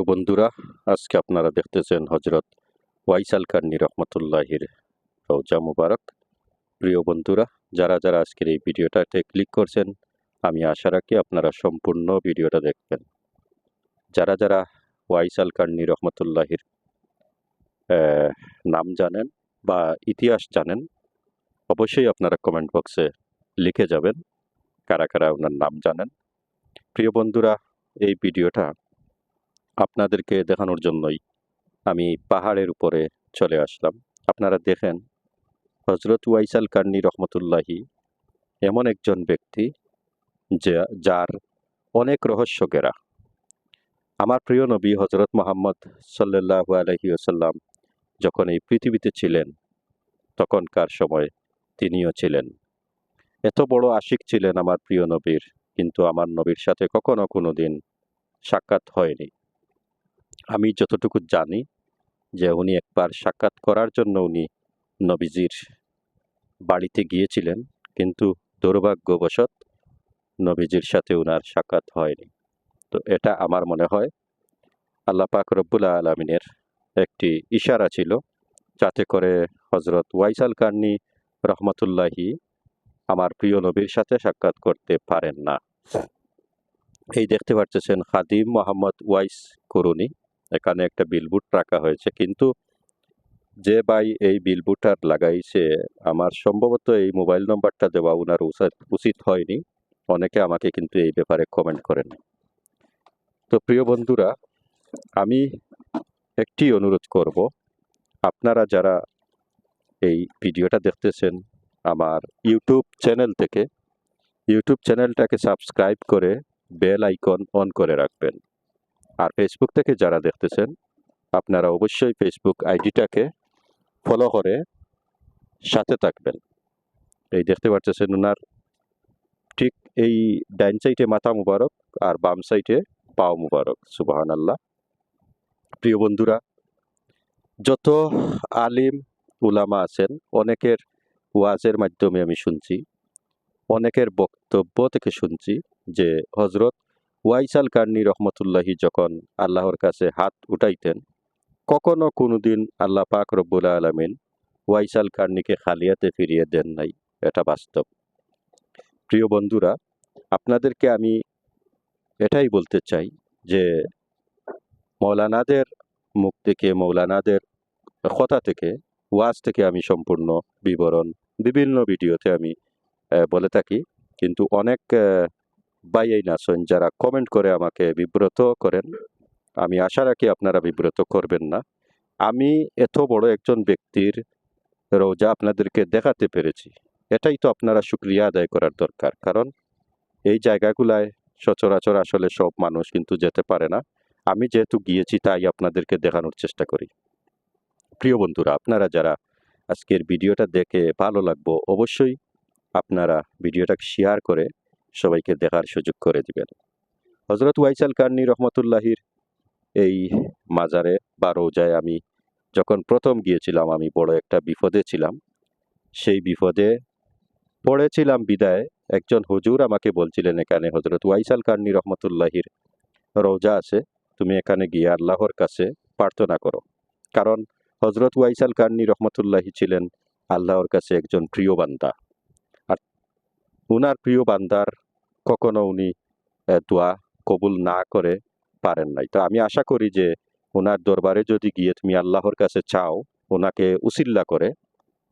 বন্ধুরা, আজকে আপনারা দেখতেছেন হজরত ওয়াইস কারনী রহমতুল্লাহির রওজা মুবারক। প্রিয় বন্ধুরা, যারা যারা আজকের এই ভিডিওটাতে ক্লিক করছেন, আমি আশা রাখি আপনারা সম্পূর্ণ ভিডিওটা দেখবেন। যারা যারা ওয়াইস কারনী রহমতুল্লাহির নাম জানেন বা ইতিহাস জানেন, অবশ্যই আপনারা কমেন্ট বক্সে লিখে যাবেন কারা কারা ওনার নাম জানেন। প্রিয় বন্ধুরা, এই ভিডিওটা আপনাদেরকে দেখানোর জন্যই আমি পাহাড়ের উপরে চলে আসলাম। আপনারা দেখেন, হজরত ওয়াইস কারনী রহমতুল্লাহি এমন একজন ব্যক্তি যার অনেক রহস্য ঘেরা। আমার প্রিয় নবী হজরত মোহাম্মদ সাল্লাল্লাহু আলাইহি ওয়াসাল্লাম যখন এই পৃথিবীতে ছিলেন, তখনকার সময় তিনিও ছিলেন। এত বড় আশিক ছিলেন আমার প্রিয় নবীর, কিন্তু আমার নবীর সাথে কখনো কোনোদিন সাক্ষাৎ হয়নি। আমি যতটুকু জানি যে উনি একবার সাক্ষাৎ করার জন্য উনি নবীজির বাড়িতে গিয়েছিলেন, কিন্তু দুর্ভাগ্যবশত নবীজির সাথে উনার সাক্ষাৎ হয়নি। তো এটা আমার মনে হয় আল্লাহ পাক রব্বুল আলামিনের একটি ইশারা ছিল, যাতে করে হজরত ওয়াইস কারনী রহমতুল্লাহি আমার প্রিয় নবীর সাথে সাক্ষাৎ করতে পারেন না। এই দেখতে পাচ্ছেন খাদিম মোহাম্মদ ওয়াইস কুরুনি, এখানে একটা বিলবোর্ড রাখা হয়েছে, কিন্তু যে ভাই এই বিলবোর্ডটা লাগাইছে, আমার সম্ভবত এই মোবাইল নম্বরটা দেওয়া উনার উচিত হয়নি। অনেকে আমাকে কিন্তু এই ব্যাপারে কমেন্ট করেন। তো প্রিয় বন্ধুরা, আমি একটি অনুরোধ করব, আপনারা যারা এই ভিডিওটা দেখতেছেন আমার ইউটিউব চ্যানেল থেকে, ইউটিউব চ্যানেলটাকে সাবস্ক্রাইব করে বেল আইকন অন করে রাখবেন। আর ফেসবুক থেকে যারা দেখতেছেন, আপনারা অবশ্যই ফেসবুক আইডিটাকে ফলো করে সাথে থাকবেন। এই দেখতে পাচ্ছেন ওনার ঠিক এই ডাইন সাইডে মাথা মুবারক আর বাম সাইডে পাও মুবারক। সুবহানাল্লাহ। প্রিয় বন্ধুরা, যত আলিম উলামা আছেন, অনেকের ওয়াজের মাধ্যমে আমি শুনছি, অনেকের বক্তব্য থেকে শুনছি যে হজরত ওয়াইস কারনী রহমতুল্লাহি যখন আল্লাহর কাছে হাত উঠাইতেন, কখনো কোনোদিন আল্লাহ পাক রব্বুল আলামিন ওয়াইস কারনীকে খালিয়াতে ফিরিয়ে দেন নাই। এটা বাস্তব। প্রিয় বন্ধুরা, আপনাদেরকে আমি এটাই বলতে চাই যে মৌলানাদের মুখ থেকে, মৌলানাদের কথা থেকে, ওয়াজ থেকে আমি সম্পূর্ণ বিবরণ বিভিন্ন ভিডিওতে আমি বলে থাকি, কিন্তু অনেক ভাই আছেন যারা কমেন্ট করে আমাকে বিব্রত করেন। আমি আশা রাখি আপনারা বিব্রত করবেন না। আমি এত বড় একজন ব্যক্তির রওজা আপনাদেরকে দেখাতে পেরেছি, এটাই তো আপনারা শুকরিয়া আদায় করার দরকার। কারণ এই জায়গাগুলায় সচরাচর আসলে সব মানুষ কিন্তু যেতে পারে না। আমি যেহেতু গিয়েছি, তাই আপনাদেরকে দেখানোর চেষ্টা করি। প্রিয় বন্ধুরা, আপনারা যারা আজকের ভিডিওটা দেখে ভালো লাগবে, অবশ্যই আপনারা ভিডিওটাকে শেয়ার করে সবাইকে দেখার সুযোগ করে দিবেন। হজরত ওয়াইস কারনী রহমতুল্লাহির এই মাজারে বা রওজায় আমি যখন প্রথম গিয়েছিলাম, আমি বড় একটা বিপদে ছিলাম। সেই বিপদে পড়েছিলাম বিদায় একজন হুজুর আমাকে বলছিলেন, এখানে হজরত ওয়াইস কারনী রহমতুল্লাহির রওজা আছে, তুমি এখানে গিয়ে আল্লাহর কাছে প্রার্থনা করো। কারণ হজরত ওয়াইস কারনী রহমতুল্লাহি ছিলেন আল্লাহর কাছে একজন প্রিয় বান্দা, আর উনার প্রিয় বান্দার কখনো উনি দোয়া কবুল না করে পারেন নাই। তো আমি আশা করি যে ওনার দরবারে যদি গিয়ে তুমি আল্লাহর কাছে চাও, ওনাকে উসিল্লা করে,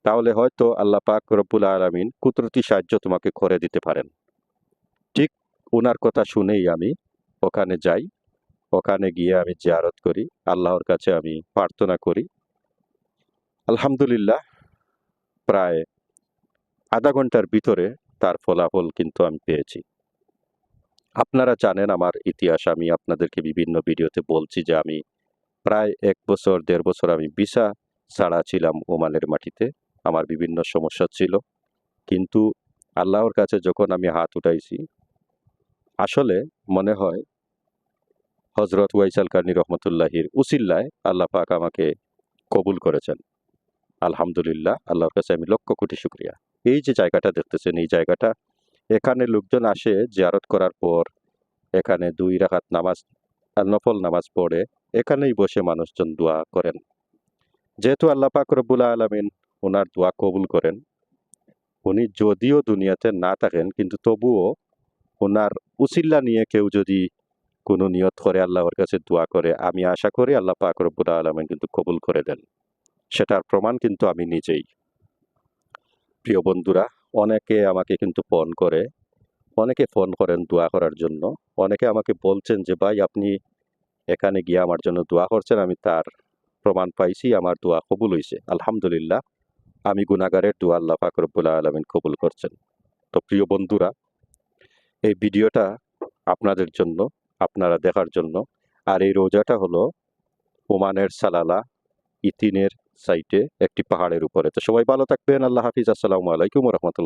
তাহলে হয়তো আল্লাহ পাক রব্বুল আলামিন কুদরতি সাহায্য তোমাকে করে দিতে পারেন। ঠিক ওনার কথা শুনেই আমি ওখানে যাই, ওখানে গিয়ে আমি জিয়ারত করি, আল্লাহর কাছে আমি প্রার্থনা করি। আলহামদুলিল্লাহ, প্রায় আধা ঘন্টার ভিতরে তার ফলাফল কিন্তু আমি পেয়েছি। আপনারা জানেন আমার ইতিহাস, আমি আপনাদেরকে বিভিন্ন ভিডিওতে বলছি যে আমি প্রায় 1 বছর 1.5 বছর আমি ভিসা ছাড়া ছিলাম ওমানের মাটিতে। আমার বিভিন্ন সমস্যা ছিল, কিন্তু আল্লাহর কাছে যখন আমি হাত উঠাইছি, আসলে মনে হয় হজরত ওয়াইস কারনী রহমতুল্লাহির উসিল্লায় আল্লাহ পাক আমাকে কবুল করেছেন। আলহামদুলিল্লাহ, আল্লাহর কাছে আমি লক্ষ কোটি শুকরিয়া। এই যে জায়গাটা দেখতেছেন, এই জায়গাটা, এখানে লোকজন আসে জিয়ারত করার পর এখানে 2 রাকাত নামাজ, নফল নামাজ পড়ে এখানেই বসে মানুষজন দোয়া করেন। যেহেতু আল্লাহ পাক রব্বুল আলামিন ওনার দোয়া কবুল করেন, উনি যদিও দুনিয়াতে না থাকেন কিন্তু তবুও ওনার উসিল্লা নিয়ে কেউ যদি কোনো নিয়ত করে আল্লাহর কাছে দোয়া করে, আমি আশা করি আল্লাহ পাক রব্বুল আলামিন কিন্তু কবুল করে দেন। সেটার প্রমাণ কিন্তু আমি নিজেই। প্রিয় বন্ধুরা, অনেকে আমাকে কিন্তু ফোন করে, অনেকে ফোন করেন দোয়া করার জন্য। অনেকে আমাকে বলছেন যে, "ভাই আপনি এখানে গিয়ে আমার জন্য দোয়া করছেন, আমি তার প্রমাণ পাইছি, আমার দোয়া কবুল হইছে। আলহামদুলিল্লাহ, আমি গুনাহগারের দোয়া আল্লাহ পাক রব্বুল আলামিন কবুল করছেন।" তো প্রিয় বন্ধুরা, এই ভিডিওটা আপনাদের জন্য, আপনারা দেখার জন্য। আর এই রোজাটা হলো ওমানের সালালা ইতিনের সাইটে একটি পাহাড়ের উপরে। তো সবাই ভালো থাকবেন। আল্লাহ হাফিজ। আসসালামু আলাইকুম ওয়া রাহমাতুল্লাহ।